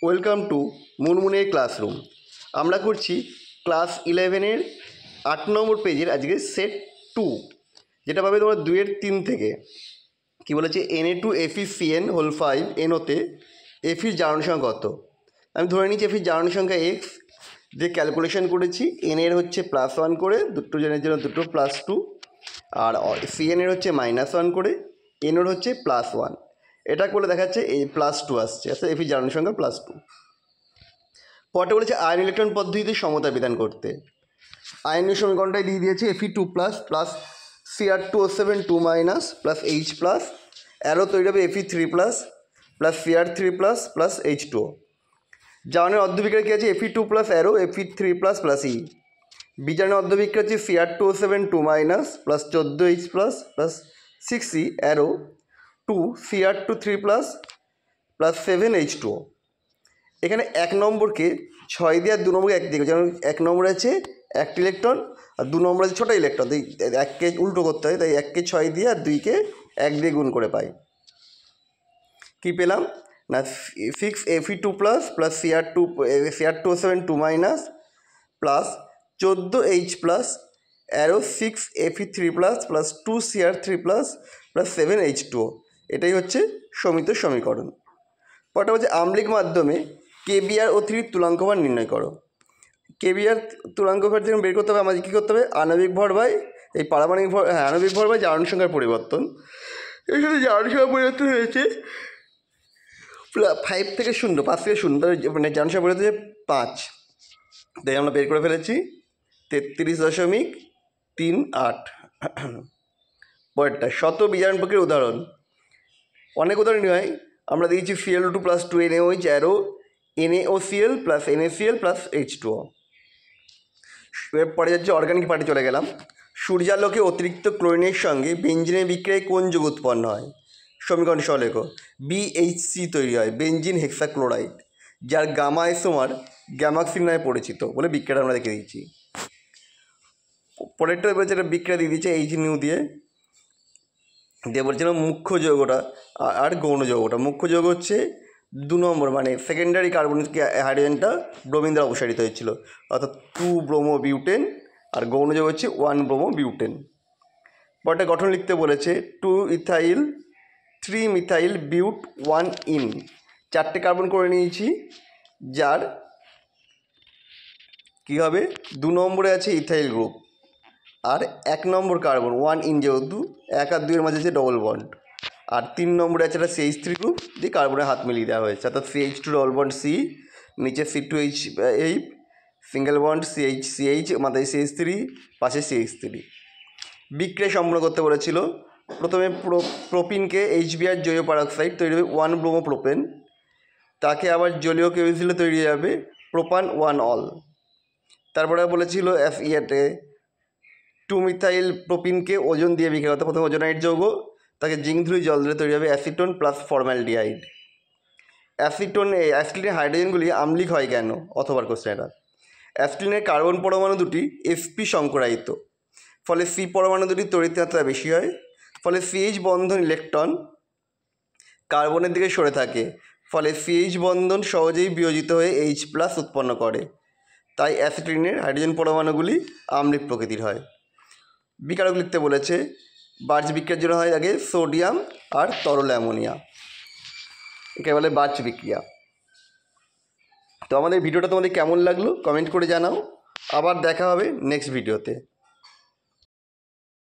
Welcome to মুনমুনের classroom. আমরা করছি class 11-এর 8 নম্বর পেজের আজকে সেট 2, যেটা পাবে তোমরা 2-3 থেকে। কী বলেছে, Na2FeCN হোল 5 NO-তে এফির জারণ সংখ্যা কত। আমি ধরে নিচ্ছি এফির জারণ সংখ্যা এক্স, যে ক্যালকুলেশন করেছি। এনের হচ্ছে +1 করে, দুটো জনের জন্য দুটো +2, আর সিএনের হচ্ছে -1 করে, এনওর হচ্ছে +1। এটা করলে দেখাচ্ছে এই +2 আসছে, আচ্ছা এফি জারণ সংখ্যা +2। পরটা বলেছে আয়ন ইলেকট্রন পদ্ধতিতে সমতা বিধান করতে। আয়নের সমীকরণটাই দিয়ে দিয়েছে Fe2+ plus Cr2O7 2- plus H plus, arrow তৈরি হবে Fe3+ plus Cr3+ plus H2O। জারণের অর্ধবিক্রিয়া কী আছে, Fe2+ arrow Fe3+ plus E। বিজারণের অর্ধবিক্রিয়া হচ্ছে Cr2O7 2- plus 14H plus 6E arrow 2 Cr2 3+ plus 7H2O। এখানে 1 নম্বরকে 6 দিয়ে আর 2 নম্বরকে 1 দিয়ে, যেমন 1 নম্বরে আছে 1টি ইলেকট্রন আর 2 নম্বরে আছে ছোটো ইলেকট্রন, তাই 1কে উল্টো করতে হয়, তাই 1কে 6 দিয়ে আর 2কে 1 দিয়ে গুণ করে পাই। কী পেলাম না, 6 Fe2+ plus Cr2O7 2- plus 14H plus arrow 6 Fe3+ plus 2 Cr3+ plus 7H2O। এটাই হচ্ছে সমিত সমীকরণ। পরটা হচ্ছে আম্লিক মাধ্যমে কেবিআর ও 3 তুলাঙ্ক ভার নির্ণয় করো। কেবিআর তুলাঙ্ক ভার যেমন বের করতে হবে, আমাদের কী করতে হবে, আণবিক ভর বাই এই পারমাণবিক ভর, আণবিক ভর বাই জারণ সংখ্যার পরিবর্তন। এখানে জারণ সংখ্যার পরিবর্তন হয়েছে 5 থেকে 0, 5 থেকে 0, মানে জারণ সংখ্যা পরিবর্তন হচ্ছে 5, তাই আমরা বের করে ফেলেছি 33.38। পরেরটা শত বিজারণ প্রক্রিয়ার উদাহরণ। অনেক উদাহরণই হয়, আমরা দিয়েছি Cl2 plus 2 NaOH arrow NaOCl plus NaCl plus H2O। পরে যাচ্ছে অর্গানিক পার্টে চলে গেলাম। সূর্যালোকে অতিরিক্ত ক্লোরিনের সঙ্গে বেঞ্জিনের বিক্রিয়ায় কোন যৌগ উৎপন্ন হয়? সমীকরণ সহ লেখো। BHC তৈরি হয়, বেঞ্জিন হেক্সাক্লোরাইড, যার গামা আইসোমার গ্যামাক্সিন নামে পরিচিত বলে বিক্রিয়াটা আমরা দেখে দিচ্ছি। পরেরটা বলছে এটা বিক্রিয়া দিয়ে দিচ্ছে H নিউ দিয়ে বলছিলাম মুখ্য যৌগটা আর গৌণ যৌগটা। মুখ্য যৌগ হচ্ছে 2 নম্বর, মানে সেকেন্ডারি কার্বনিক হাইড্রোজেনটা ব্রোমিন দ্বারা অপসারিত হয়েছিল, অর্থাৎ 2 ব্রোমোবিউটেন, আর গৌণ যৌগ হচ্ছে 1 ব্রোমোবিউটেন। পরটা গঠন লিখতে বলেছে 2 ইথাইল 3 মিথাইল বিউট 1 ইন, 4টে কার্বন করে নিয়েছি, যার কী হবে 2 নম্বরে আছে ইথাইল গ্রুপ, আর 1 নম্বর কার্বন 1 ইন, যেহেতু 1 আর 2 এর মাঝে আছে ডবল বন্ড, আর 3 নম্বরে আছে একটা CH3 গ্রুপ দিয়ে কার্বনের হাত মিলিয়ে দেওয়া হয়েছে, অর্থাৎ CH2 ডবল বন্ড C, নিচে C2H8 সিঙ্গেল বন্ড CH মাথায় CH3, পাশে CH3। বিক্রিয়া সম্পন্ন করতে বলেছিল। প্রথমে প্রোপিনকে HBr জলীয় পারক্সাইড তৈরি হবে 1 ব্রোমোপ্রোপেন, তাকে আবার জলীয় কেমিস্ট্রিতে তৈরি হবে প্রোপান 1 অল। তারপরে বলেছিল FEAতে 2 মিথাইল প্রোপিনকে ওজন দিয়ে বিক্রিয়া করতে, প্রথমে ওজোনাইড যৌগ, তাকে জিঙ্ক ধুয়ে জল দিলে তৈরি হবে অ্যাসিটোন প্লাস ফর্মালডিহাইড। অ্যাসিটিনের হাইড্রোজেনগুলি আম্লিক হয় কেন, অথবার কোশ্চেন এটা। অ্যাসিটিনের কার্বন পরমাণু দুটি sp সংকরায়িত, ফলে C পরমাণু দুটি তড়িৎ মাত্রা বেশি হয়, ফলে CH বন্ধন ইলেকট্রন কার্বনের দিকে সরে থাকে, ফলে CH বন্ধন সহজেই বিয়োজিত হয়ে H+ উৎপন্ন করে, তাই অ্যাসিটিনের হাইড্রোজেন পরমাণুগুলি আম্লিক প্রকৃতির হয়। বিকারক লিখতে বলেছে, বার্চ বিক্রিয়ার জন্য হয় আগে সোডিয়াম আর তরল অ্যামোনিয়া, একে বলে বার্চ বিক্রিয়া। তো আমাদের ভিডিওটা তোমাদের কেমন লাগলো কমেন্ট করে জানাও। আবার দেখা হবে নেক্সট ভিডিওতে।